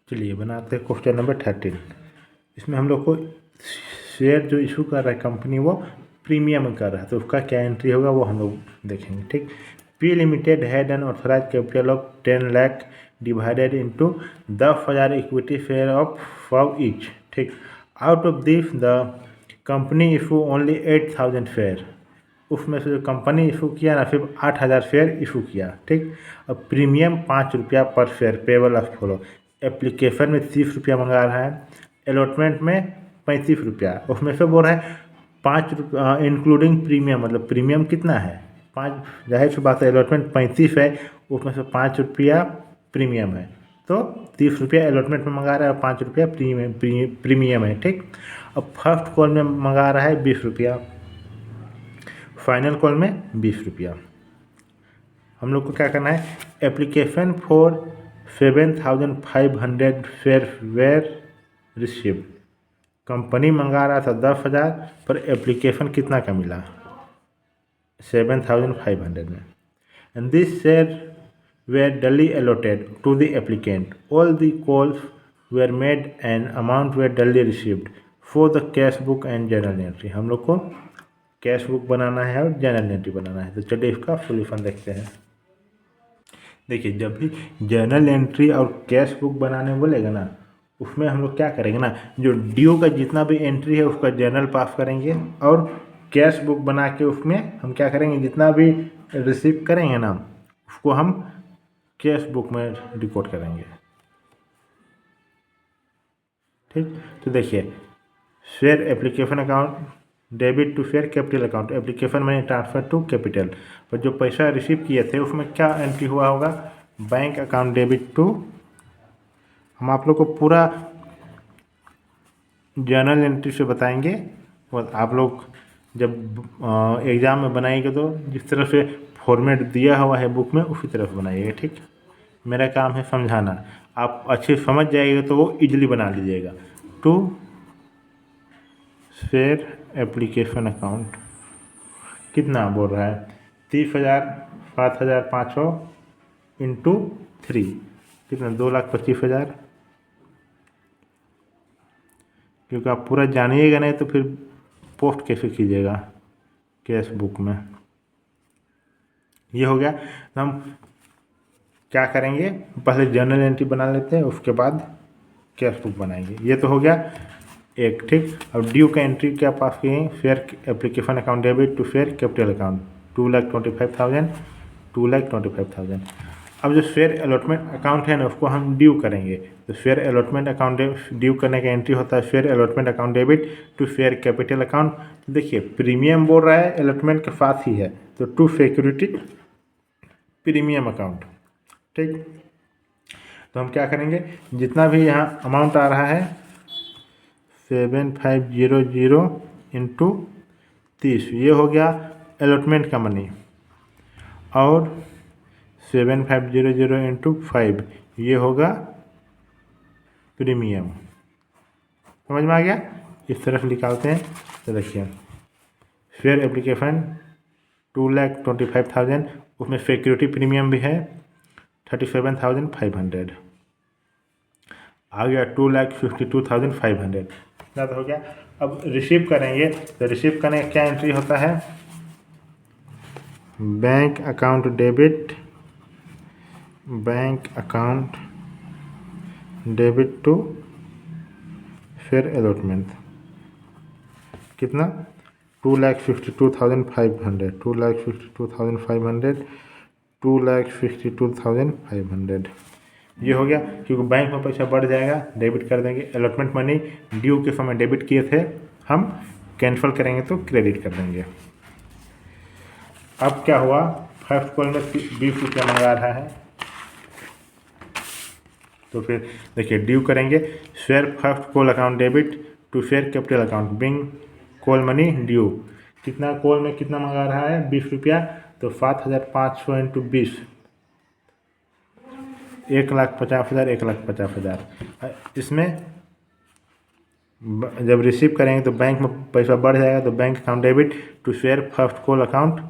चलिए बनाते हैं क्वेश्चन नंबर 13। इसमें हम लोग को शेयर जो इशू कर रहा है कंपनी वो प्रीमियम कर रहा है, तो उसका क्या एंट्री होगा वो हम लोग देखेंगे। ठीक, P limited had an authorised capital of 10 lakh divided into 10,000 equity share of 5 each. ठीक, out of this the company issue only 8,000 share. उसमें से जो कंपनी इशू किया ना सिर्फ 8,000 शेयर इशू किया। ठीक, अब प्रीमियम 5 रुपया पर share payable of follow. Application में 30 रुपया मंगा रहा है, अलॉटमेंट में 35 रुपया। उसमें से बोल रहा है 5 रुपया इंक्लूडिंग प्रीमियम, मतलब प्रीमियम कितना है 5, जाहिर सी बात है अलॉटमेंट 35 है, उसमें से 5 रुपया प्रीमियम है, तो 30 रुपया अलॉटमेंट में मंगा रहा है और 5 रुपया प्रीमियम है। ठीक, अब फर्स्ट कॉल में मंगा रहा है 20 रुपया, फाइनल कॉल में 20 रुपया। हम लोग को क्या करना है, application for 7,500 share were received. Company मंगा रहा था 10,000 पर एप्लीकेशन कितना का मिला 7,500 में। And this share were duly allotted to the applicant. All the calls were made and amount were duly received for the cash book and journal entry. हम लोग को कैश बुक बनाना है और जर्नल एंट्री बनाना है, तो चलिए इसका सोल्यूशन देखते हैं। देखिए, जब भी जर्नल एंट्री और कैश बुक बनाने बोलेगा ना, उसमें हम लोग क्या करेंगे ना, जो ड्यू का जितना भी एंट्री है उसका जर्नल पास करेंगे, और कैश बुक बना के उसमें हम क्या करेंगे, जितना भी रिसीव करेंगे ना उसको हम कैश बुक में रिकॉर्ड करेंगे। ठीक, तो देखिए share application account debit to share capital account, application money transfer to capital, पर जो पैसा रिसीव किए थे उसमें क्या एंट्री हुआ होगा, बैंक अकाउंट डेबिट टू। हम आप लोग को पूरा जर्नल एंट्री से बताएंगे, और आप लोग जब एग्ज़ाम में बनाएंगे तो जिस तरह से फॉर्मेट दिया हुआ है बुक में उसी तरह से बनाइएगा। ठीक, मेरा काम है समझाना, आप अच्छे समझ जाइएगा तो वो इजीली बना लीजिएगा। टू शेयर एप्लीकेशन अकाउंट कितना बोल रहा है, 30,000 7,500 इंटू 3 कितना 2,25,000। क्योंकि आप पूरा जानिएगा नहीं तो फिर पोस्ट कैसे कीजिएगा कैश बुक में। ये हो गया, तो हम क्या करेंगे, पहले जर्नल एंट्री बना लेते हैं उसके बाद कैश बुक बनाएंगे। ये तो हो गया एक। ठीक, अब ड्यू का एंट्री क्या पास किए, share application account debit to share capital account 2,25,000 2,25,000। अब जो शेयर अलॉटमेंट अकाउंट है ना उसको हम ड्यू करेंगे, तो शेयर अलॉटमेंट अकाउंट ड्यू करने का एंट्री होता है share allotment account debit to share capital account. तो देखिए प्रीमियम बोल रहा है अलॉटमेंट के साथ ही है, तो टू सिक्योरिटी प्रीमियम अकाउंट। ठीक, तो हम क्या करेंगे, जितना भी यहाँ अमाउंट आ रहा है 7,500 इंटू 30, ये हो गया अलॉटमेंट का मनी, और 7,500 इंटू 5 ये होगा प्रीमियम। समझ में आ गया, इस तरफ निकालते हैं। तो देखिए फेयर एप्लीकेशन 2,25,000, उसमें सिक्योरिटी प्रीमियम भी है 37,500, आ गया 2,52,500, इतना तो हो गया। अब रिसीव करेंगे, तो रिसीव करने का क्या एंट्री होता है, bank account debit, bank account debit to share allotment कितना 2,52,500 2,52,500 2,62,500। ये हो गया, क्योंकि बैंक में पैसा बढ़ जाएगा डेबिट कर देंगे। अलॉटमेंट मनी ड्यू के समय डेबिट किए थे, हम कैंसिल करेंगे तो क्रेडिट कर देंगे। अब क्या हुआ, फर्स्ट कॉल में 20 रुपया मंगा रहा है, तो फिर देखिए ड्यू करेंगे share first call account debit to share capital account being call money due. कितना कॉल में कितना मंगा रहा है 20 रुपया, तो 7,500 इंटू 20 1,50,000 1,50,000। इसमें जब रिसीव करेंगे तो बैंक में पैसा बढ़ जाएगा, तो bank account debit to share first call account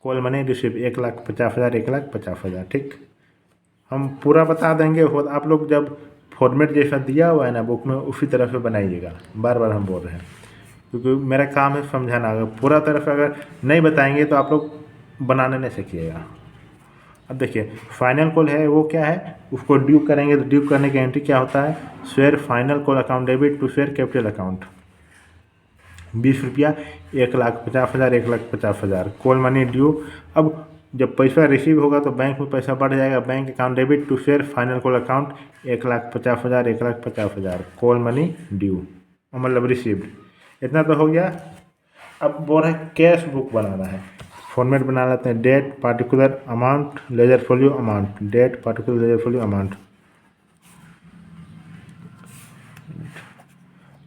call money receive 1,50,000 1,50,000। ठीक, हम पूरा बता देंगे, आप लोग जब फॉर्मेट जैसा दिया हुआ है ना बुक में उसी तरह से बनाइएगा, बार बार हम बोल रहे हैं, क्योंकि मेरा काम है समझाना। अगर पूरा तरह से अगर नहीं बताएंगे तो आप लोग बनाने नहीं सीखिएगा। अब देखिए फाइनल कॉल है वो क्या है, उसको ड्यू करेंगे तो ड्यू करने की एंट्री क्या होता है, share final call account debit to share capital account, 20 रुपया, 1,50,000, 1,50,000 कॉल मनी ड्यू। अब जब पैसा रिसीव होगा तो बैंक में पैसा बढ़ जाएगा, bank account debit to share final call account 1,50,000, 1,50,000 call money due, मतलब रिसीव्ड। इतना तो हो गया। अब बोल रहे कैश बुक बनाना है, फॉर्मेट बना लेते हैं, date particular amount ledger folio amount, date particular ledger folio amount.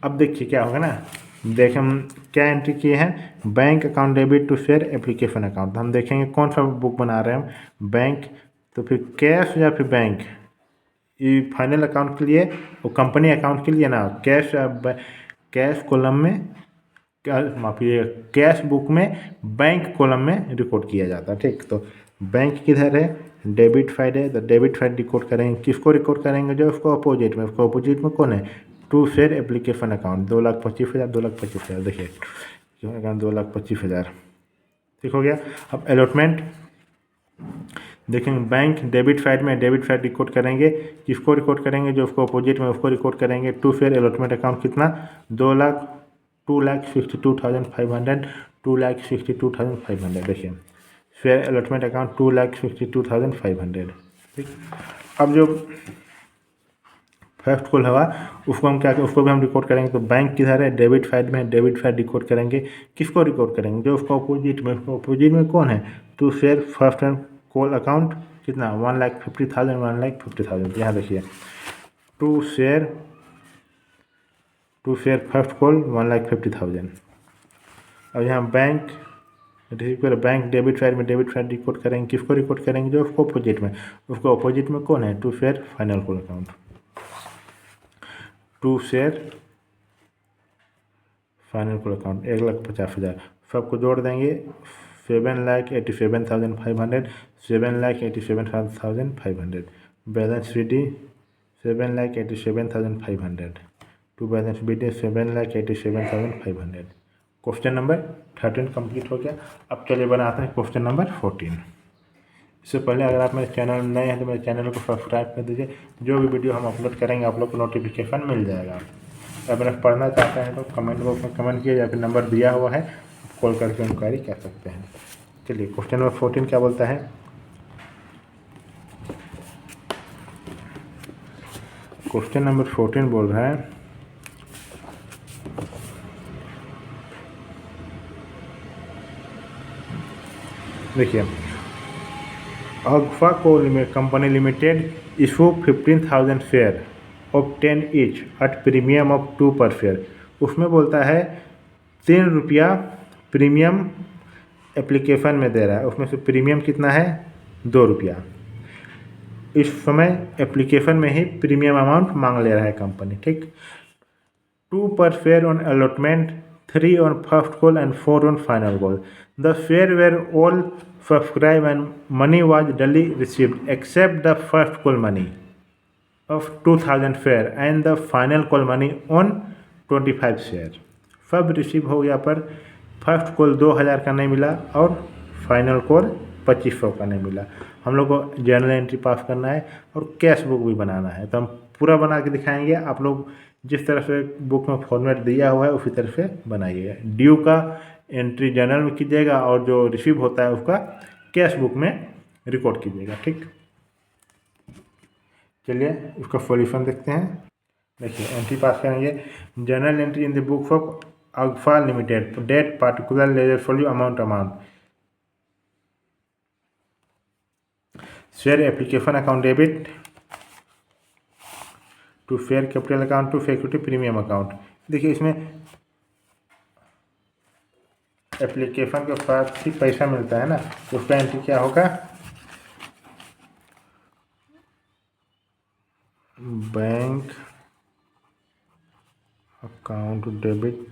अब देखिए क्या होगा ना, देखें हम क्या एंट्री किए हैं, bank account debit to share application account. हम देखेंगे कौन सा बुक बना रहे हैं हम, बैंक, तो फिर कैश या फिर बैंक, ये फाइनल अकाउंट के लिए और कंपनी अकाउंट के लिए ना, कैश कॉलम में क्या, माफिए कैश बुक में बैंक कॉलम में रिकॉर्ड किया जाता है, ठीक। तो बैंक किधर है, डेबिट साइड है, तो डेबिट साइड रिकॉर्ड करेंगे, किसको रिकॉर्ड करेंगे, जो उसको अपोजिट में, उसको अपोजिट में कौन है, टू शेयर एप्लीकेशन अकाउंट 2,25,000, 2,25,000 देखिए 2,25,000, ठीक हो गया। अब अलॉटमेंट देखेंगे, बैंक डेबिट साइड में डेबिट साइड रिकॉर्ड करेंगे, किसको रिकॉर्ड करेंगे, जो उसको अपोजिट में उसको रिकॉर्ड करेंगे, टू शेयर अलॉटमेंट अकाउंट कितना, 2,62,500, 2,62,500 देखिए शेयर अलॉटमेंट अकाउंट 2,62,500, ठीक। अब जो फर्स्ट कॉल हुआ उसको हम क्या, उसको भी हम रिकॉर्ड करेंगे, तो बैंक किधर है, डेबिट साइड में, डेबिट साइड रिकॉर्ड करेंगे, किसको रिकॉर्ड करेंगे, जो उसको अपोजिट में, उसको अपोजिट में कौन है, to share first and call account कितना, 1,50,000, 1,50,000। यहाँ देखिए टू शेयर फर्स्ट कॉल 1,50,000। अब यहाँ बैंक रिसीव कर, बैंक डेबिट साइड में डेबिट साइड रिकॉर्ड करेंगे, किसको रिकॉर्ड करेंगे, जो उसको अपोजिट में, उसको अपोजिट में कौन है, to share final call account, to share final call account 1,50,000, सबको जोड़ देंगे, 7,87,500, 7,87,500, balance C D 7,87,500, to balance B D 7,87,500। Question number 13 complete हो गया। अब चलिए बनाते हैं क्वेश्चन नंबर 14। इससे पहले अगर आप मेरे चैनल में नए हैं तो मेरे चैनल को सब्सक्राइब कर दीजिए, जो भी वीडियो हम अपलोड करेंगे आप लोग को नोटिफिकेशन मिल जाएगा। अगर आप पढ़ना चाहते हैं तो कमेंट बॉक्स में कमेंट किए, या फिर नंबर दिया हुआ है, कॉल करके इंक्वायरी कर सकते हैं। चलिए क्वेश्चन नंबर 14 क्या बोलता है, क्वेश्चन नंबर 14 बोल रहा है, देखिए अगफा को company limited issue 15,000 share of 10 each at premium of 2 पर शेयर। उसमें बोलता है 3 रुपया प्रीमियम एप्लीकेशन में दे रहा है, उसमें से प्रीमियम कितना है, 2 रुपया। इस समय एप्लीकेशन में ही प्रीमियम अमाउंट मांग ले रहा है कंपनी, ठीक। 2 per share on allotment, 3 on first call and 4 on final call. The share were all subscribed and money was duly received except the first call money of 2,000 share and the final call money on 25 share. सब receive हो गया, पर first call 2,000 का नहीं मिला और final call 2,500 का नहीं मिला। हम लोग को जर्नल एंट्री पास करना है और कैश बुक भी बनाना है, तो हम पूरा बना के दिखाएंगे। आप लोग जिस तरह से बुक में फॉर्मेट दिया हुआ है उसी तरह से बनाइएगा। ड्यू का एंट्री जर्नल में कीजिएगा और जो रिसीव होता है उसका कैश बुक में रिकॉर्ड कीजिएगा, ठीक। चलिए उसका सॉल्यूशन देखते हैं। देखिए एंट्री पास करेंगे, journal entry in the books of Agfa limited, date particular ledger folio amount, share application account debit to share capital account to security premium account. देखिए इसमें एप्लीकेशन के साथ ही पैसा मिलता है ना, तो उसका एंट्री क्या होगा, bank account debit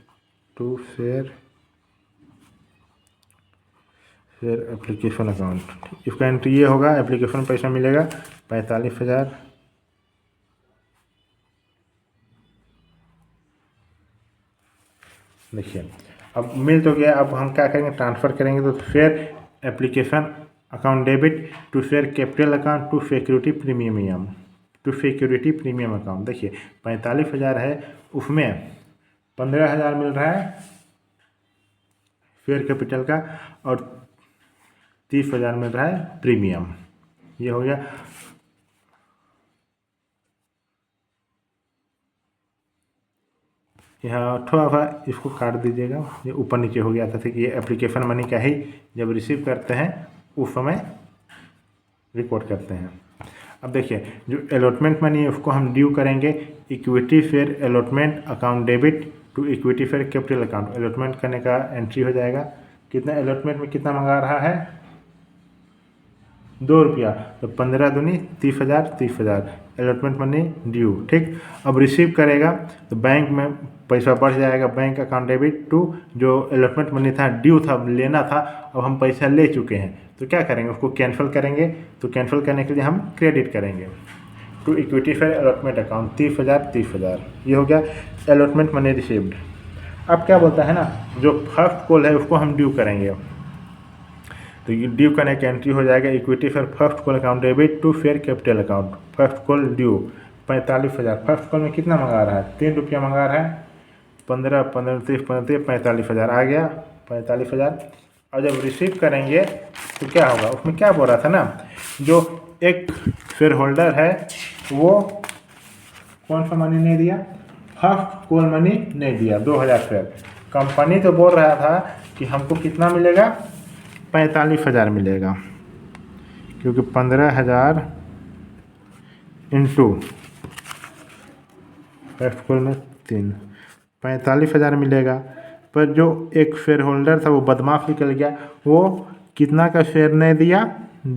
to share application account. इसका एंट्री ये होगा, एप्लीकेशन पैसा मिलेगा 45,000, देखिए अब मिल तो गया। अब हम क्या करेंगे, ट्रांसफ़र करेंगे। तो share application account debit to share capital account to security premium to security premium account. देखिए 45,000 है, उसमें 15,000 मिल रहा है फेयर कैपिटल का और 30,000 मिल रहा है प्रीमियम। ये हो गया। यहाँ थोड़ा सा इसको काट दीजिएगा, ये ऊपर नीचे हो गया था कि ये एप्लीकेशन मनी का ही जब रिसीव करते हैं उस समय रिकॉर्ड करते हैं। अब देखिए जो अलॉटमेंट मनी है उसको हम ड्यू करेंगे equity share allotment account debit to equity share capital account. Allotment करने का एंट्री हो जाएगा। कितना अलॉटमेंट में कितना मंगा रहा है, 2 रुपया, तो 15 दूनी 30,000, 30,000 अलॉटमेंट मनी ड्यू। ठीक, अब रिसीव करेगा तो बैंक में पैसा बढ़ जाएगा, बैंक अकाउंट डेबिट टू जो अलॉटमेंट मनी था ड्यू था लेना था, अब हम पैसा ले चुके हैं तो क्या करेंगे, उसको कैंसिल करेंगे। तो कैंसिल करने के लिए हम क्रेडिट करेंगे to equity share allotment account 30,000, 30,000। ये हो गया अलॉटमेंट मनी रिसीव्ड। अब क्या बोलता है ना, जो फर्स्ट कॉल है उसको हम ड्यू करेंगे। तो ये ड्यू करने की एंट्री हो जाएगा equity share first call account debit to share capital account. First call due 45,000। First call में कितना मंगा रहा है, 3 रुपया मंगा रहा है। 15, 15, 30, 35, 45,000 आ गया 45,000। और जब रिसीव करेंगे तो क्या होगा, उसमें क्या बोल रहा था ना, जो एक शेयर होल्डर है वो कौन सा मनी नहीं दिया, फर्स्ट कॉल मनी नहीं दिया 2,000 शेयर। कंपनी तो बोल रहा था कि हमको कितना मिलेगा, 45,000 मिलेगा, क्योंकि 15,000 इंटू फर्स्ट कॉल में 3, 45,000 मिलेगा। पर जो एक शेयर होल्डर था वो बदमाश निकल गया, वो कितना का शेयर नहीं दिया,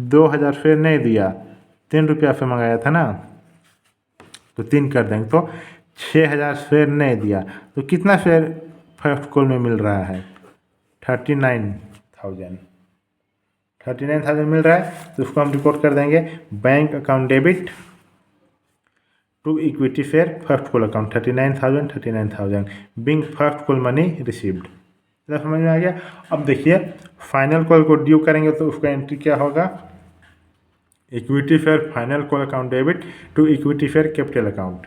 2,000 शेयर नहीं दिया, 3 रुपया से मंगाया था ना, तो 3 कर देंगे तो 6,000 शेयर नहीं दिया। तो कितना शेयर फर्स्ट कॉल में मिल रहा है, 39,000 मिल रहा है। तो उसको हम रिकॉर्ड कर देंगे bank account debit to equity share first call account 39,000 being first call money received. समझ में आ गया। अब देखिए फाइनल कॉल को ड्यू करेंगे तो उसका एंट्री क्या होगा, equity share final call account debit to equity share capital account.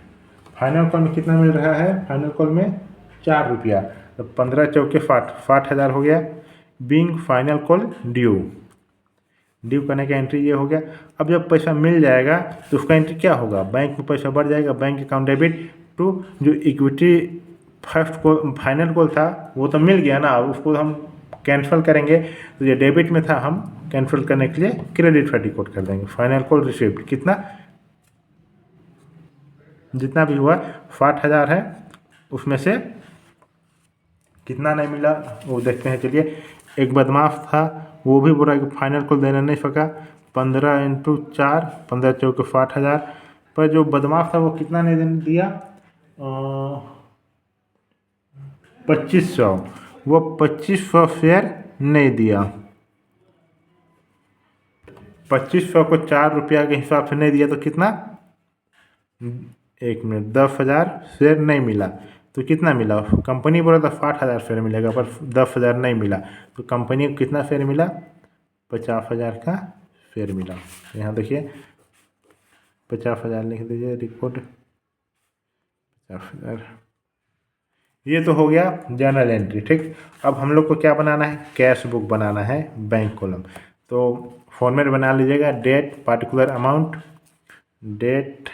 Final call में कितना मिल रहा है, फाइनल कॉल में 4 रुपया, तो 15 चौके 60,000 हो गया। बिंग फाइनल कॉल ड्यू करने का एंट्री ये हो गया। अब जब पैसा मिल जाएगा तो उसका एंट्री क्या होगा, बैंक में पैसा बढ़ जाएगा, बैंक अकाउंट डेबिट टू जो इक्विटी फर्स्ट को फाइनल कॉल था वो तो मिल गया ना, उसको हम कैंसिल करेंगे। तो ये डेबिट में था, हम कैंसिल करने के लिए क्रेडिट पर रिकॉर्ड कर देंगे। फाइनल कॉल रिसीव्ड कितना, जितना भी हुआ 60,000 है, उसमें से कितना नहीं मिला वो देखते हैं। चलिए, एक बदमाश था वो भी बोला कि फाइनल कॉल देना नहीं सका, 15 इंटू 4, 15 चौके 60,000। पर जो बदमाश था वो कितना नहीं दिया, 2500, वो 2500 शेयर नहीं दिया। 2500 को 4 रुपया के हिसाब से नहीं दिया तो कितना, 1 मिनट, 10,000 शेयर नहीं मिला। तो कितना मिला, कंपनी बोला था 60,000 शेयर मिलेगा पर 10,000 नहीं मिला, तो कंपनी को कितना शेयर मिला, 50,000 का शेयर मिला। यहाँ देखिए 50,000 लिख दीजिए रिकॉर्ड, 50,000। ये तो हो गया जर्नल एंट्री। ठीक, अब हम लोग को क्या बनाना है, कैश बुक बनाना है बैंक कॉलम। तो फॉर्मेट बना लीजिएगा, date particular amount, date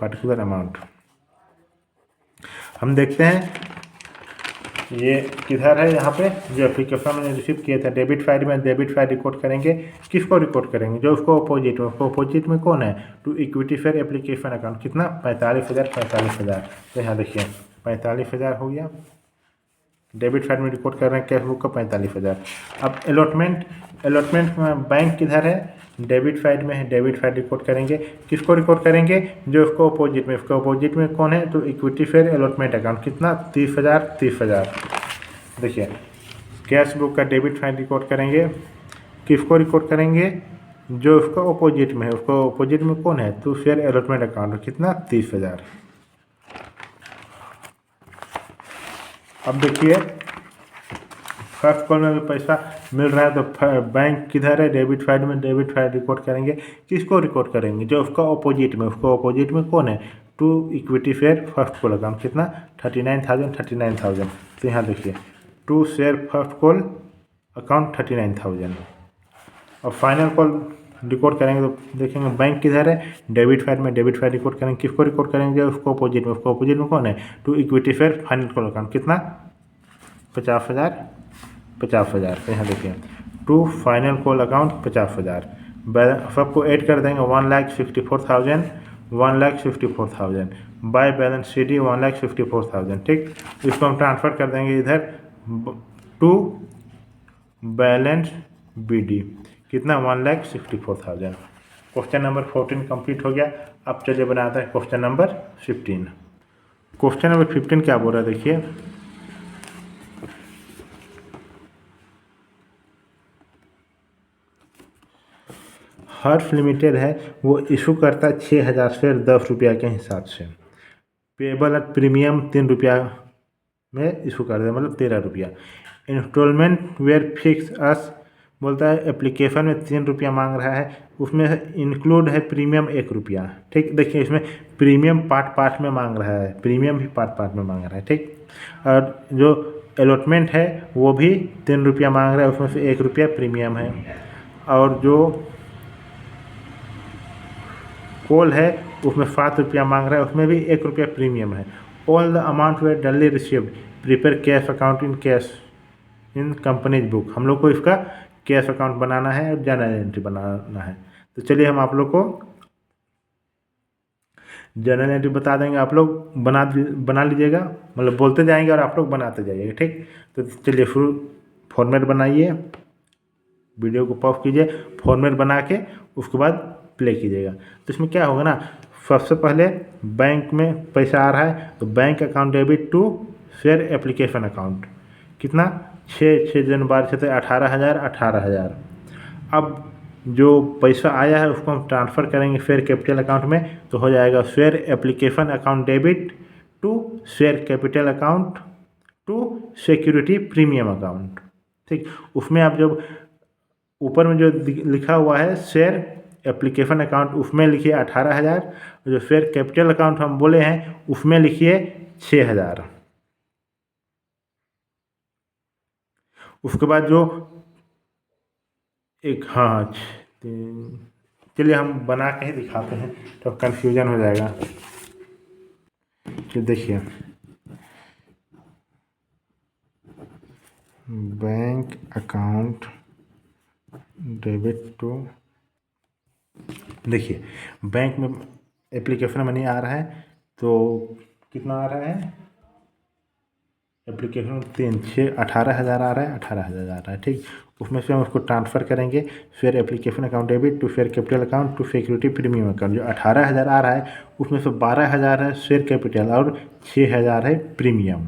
particular amount. हम देखते हैं ये किधर है, यहाँ पे जो एप्लीकेशन मैंने रिसीव किया था डेबिट फाइल में, डेबिट फाइल रिकॉर्ड करेंगे। किसको रिकॉर्ड करेंगे, जो उसको अपोजिट में, उसको अपोजिट में कौन है, to equity share application account. कितना, 45,000, 45,000। तो यहाँ देखिए 45,000 हो गया, डेबिट फाइल में रिकॉर्ड कर रहे हैं कैश बुक का 45,000। अब अलॉटमेंट में बैंक किधर है, डेबिट फाइल में है, डेबिट फाइल रिकॉर्ड करेंगे। किसको रिकॉर्ड करेंगे, जो उसको अपोजिट में, उसको अपोजिट में कौन है, तो इक्विटी फेयर अलॉटमेंट अकाउंट। कितना, 30,000, 30,000। देखिए कैश बुक का डेबिट फाइल रिकॉर्ड करेंगे। किसको रिकॉर्ड करेंगे, जो उसको अपोजिट में है, उसको अपोजिट में कौन है, तो शेयर अलॉटमेंट अकाउंट। कितना, 30,000। अब देखिए फर्स्ट कॉल में भी पैसा मिल रहा है तो बैंक किधर है, डेबिट साइड में, डेबिट साइड रिकॉर्ड करेंगे। किसको रिकॉर्ड करेंगे, जो उसका अपोजिट में, उसको अपोजिट में कौन है, to equity share first call account, कितना 39,000। तो यहाँ देखिए to share first call account 39,000। और फाइनल कॉल रिकॉर्ड करेंगे तो देखेंगे बैंक किधर है, डेबिट साइड में, डेबिट साइड रिकॉर्ड करेंगे। किसको रिकॉर्ड करेंगे, उसको अपोजिट में, उसको अपोजिट में कौन है, to equity share final call account, कितना 50,000। तो यहाँ देखिए टू फाइनल कॉल अकाउंट 50,000, सबको ऐड कर देंगे 1,64,000, 1,64,000 बाय बैलेंस सी डी 1,64,000। ठीक, इसको हम ट्रांसफ़र कर देंगे इधर टू बैलेंस बी डी, कितना 1,64,000। क्वेश्चन नंबर 14 कंप्लीट हो गया। अब चलिए बनाते हैं क्वेश्चन नंबर 15। क्वेश्चन नंबर 15 क्या बोल रहा है देखिए, हर्ष लिमिटेड है वो इशू करता है 6,000 शेयर 10 रुपया के हिसाब से, पेबल एट प्रीमियम 3 रुपया में इशू कर दे, मतलब 13 रुपया। इंस्टॉलमेंट वेयर फिक्स अस बोलता है एप्लीकेशन में 3 रुपया मांग रहा है, उसमें इंक्लूड है प्रीमियम 1 रुपया। ठीक, देखिए इसमें प्रीमियम पार्ट में मांग रहा है, प्रीमियम भी पार्ट में मांग रहा है। ठीक, और जो अलॉटमेंट है वो भी 3 रुपया मांग रहा है, उसमें से 1 रुपया प्रीमियम है। और जो कॉल है उसमें 7 रुपया मांग रहा है, उसमें भी 1 रुपया प्रीमियम है। All the amount were duly received, prepare cash account in cash in companies book. हम लोग को इसका कैश अकाउंट बनाना है और जर्नल एंट्री बनाना है। तो चलिए हम आप लोग को जर्नल एंट्री बता देंगे, आप लोग बना लीजिएगा, मतलब बोलते जाएंगे और आप लोग बनाते जाइएगा। ठीक, तो चलिए शुरू, फॉर्मेट बनाइए, वीडियो को पॉज कीजिए, फॉर्मेट बना के उसके बाद प्ले कीजिएगा। तो इसमें क्या होगा ना, सबसे पहले बैंक में पैसा आ रहा है तो bank account debit to share application account, कितना 6 जन 12 से 18,000। अब जो पैसा आया है उसको हम ट्रांसफ़र करेंगे शेयर कैपिटल अकाउंट में, तो हो जाएगा share application account debit to share capital account to security premium account. ठीक, उसमें आप जब ऊपर में जो लिखा हुआ है शेयर एप्लीकेशन अकाउंट, उसमें लिखिए 18,000, जो शेयर कैपिटल अकाउंट हम बोले हैं उसमें लिखिए 6,000। उसके बाद जो एक, हाँ चलिए हम बना के ही दिखाते हैं तो कंफ्यूजन हो जाएगा। तो देखिए बैंक अकाउंट डेबिट टू, देखिए बैंक में एप्लीकेशन मनी आ रहा है तो कितना आ रहा है, एप्लीकेशन 18,000 आ रहा है, 18,000 आ रहा है। ठीक, उसमें से हम उसको ट्रांसफ़र करेंगे फिर application account debit to share capital account to security premium account. जो 18,000 आ रहा है उसमें से 12,000 है शेयर कैपिटल और 6,000 है प्रीमियम।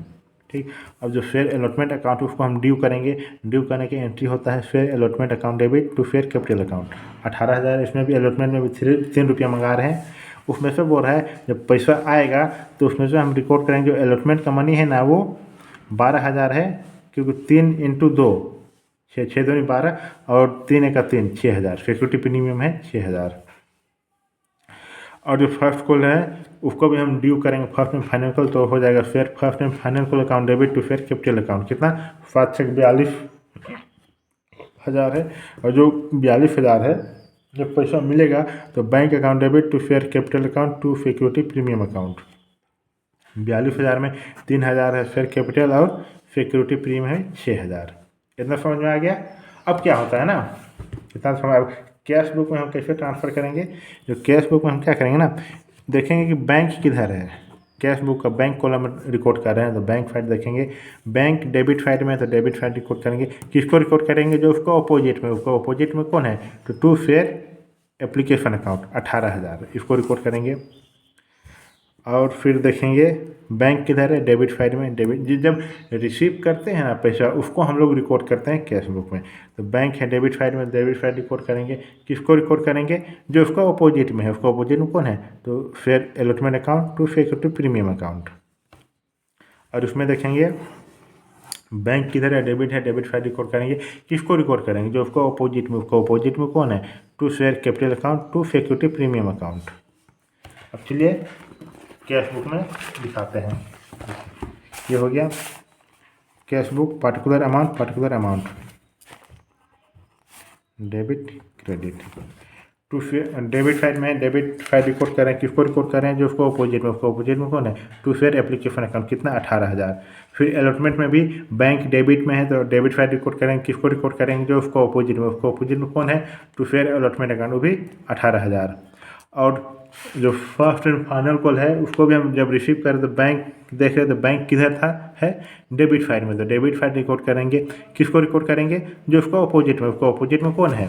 ठीक, अब जो शेयर अलॉटमेंट अकाउंट उसको हम ड्यू करेंगे, ड्यू करने की एंट्री होता है share allotment account debit to share capital account. 18,000 इसमें भी अलॉटमेंट में भी 3 रुपया मंगा रहे हैं, उसमें से बोल रहा है जब पैसा आएगा तो उसमें से हम रिकॉर्ड करेंगे। जो अलॉटमेंट का मनी है ना वो 12,000 है, क्योंकि 3 × 2 6 दूनी 12 और 3 × 3 6,000, सिक्योरिटी प्रीमियम है 6,000। और जो फर्स्ट कॉल है उसको भी हम ड्यू करेंगे फर्स्ट में फाइनल कॉल, तो हो जाएगा शेयर फर्स्ट में final call account debit to share capital account, कितना 7,42,000 है। और जो 42,000 है जब पैसा मिलेगा तो bank account debit to share capital account to security premium account. 42,000 में 3,000 है शेयर कैपिटल और सिक्योरिटी प्रीमियम है 6,000। इतना समझ में आ गया। अब क्या होता है ना, इतना समझ, कैश बुक में हम कैसे ट्रांसफ़र करेंगे। जो कैश बुक में हम क्या करेंगे ना, देखेंगे कि बैंक किधर है, कैश बुक का बैंक कॉलम रिकॉर्ड कर रहे हैं तो बैंक साइड देखेंगे, बैंक डेबिट साइड में तो डेबिट साइड रिकॉर्ड करेंगे। किसको रिकॉर्ड करेंगे, जो उसको अपोजिट में, उसको अपोजिट में कौन है तो टू शेयर एप्लीकेशन अकाउंट 18,000, इसको रिकॉर्ड करेंगे। और फिर देखेंगे बैंक किधर है, डेबिट साइड में, डेबिट जब रिसीव करते हैं ना पैसा उसको हम लोग रिकॉर्ड करते हैं कैश बुक में, तो बैंक है डेबिट साइड में, डेबिट साइड रिकॉर्ड करेंगे। किसको रिकॉर्ड करेंगे, जो उसका अपोजिट में है, उसका अपोजिट में कौन है तो share allotment account to security premium account. और उसमें देखेंगे बैंक किधर है, डेबिट है, डेबिट फाइल रिकॉर्ड करेंगे, किसको रिकॉर्ड करेंगे, जो उसको अपोजिट में, उसको अपोजिट में कौन है, to share capital account, to security premium account. अब चलिए कैश बुक में दिखाते हैं। ये हो गया cash book, particular amount, debit credit, to debit file में डेबिट फाइल रिकॉर्ड कर रहे हैं, किसको रिकॉर्ड कर रहे हैं, जो उसको अपोजिट में, उसको अपोजिट में कौन है, टू शेयर एप्लीकेशन अकाउंट, कितना 18,000। फिर अलॉटमेंट में भी बैंक डेबिट में है तो डेबिट फाइल रिकॉर्ड करेंगे, किसको रिकॉर्ड करेंगे, जो उसको अपोजिट में, उसको अपोजिट में कौन है, टू शेयर अलॉटमेंट अकाउंट, वो भी 18,000। और जो फर्स्ट एंड फाइनल कॉल है उसको भी हम जब रिसीव करें तो बैंक देख रहे तो बैंक किधर था, है डेबिट फाइल में, तो डेबिट फाइल रिकॉर्ड करेंगे, किसको रिकॉर्ड करेंगे, जो उसको अपोजिट में, उसको अपोजिट में कौन है,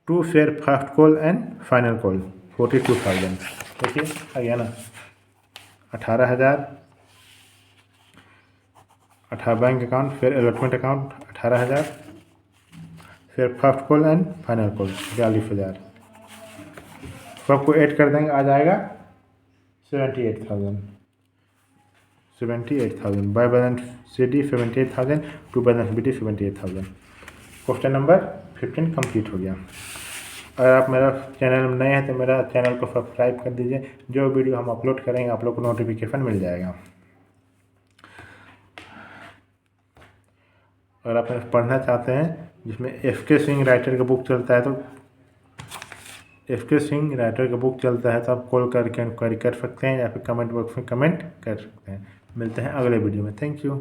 to share first call and final call 42,000। देखिए आ गया ना, 18,000, 18 बैंक अकाउंट, फिर अलॉटमेंट अकाउंट 18,000, फिर first call and final call 42,000। सबको ऐड कर देंगे, आ जाएगा 78,000 by balance C D 78,000, to balance B D 78,000। Question number 15 complete हो गया। अगर आप मेरा चैनल में नए हैं तो मेरा चैनल को सब्सक्राइब कर दीजिए, जो वीडियो हम अपलोड करेंगे आप लोग को नोटिफिकेशन मिल जाएगा। अगर आप पढ़ना चाहते हैं जिसमें एफ.के. सिंह राइटर का बुक चलता है तो आप कॉल करके इंक्वायरी कर सकते हैं या फिर कमेंट बॉक्स में कमेंट कर सकते हैं। मिलते हैं अगले वीडियो में। Thank you.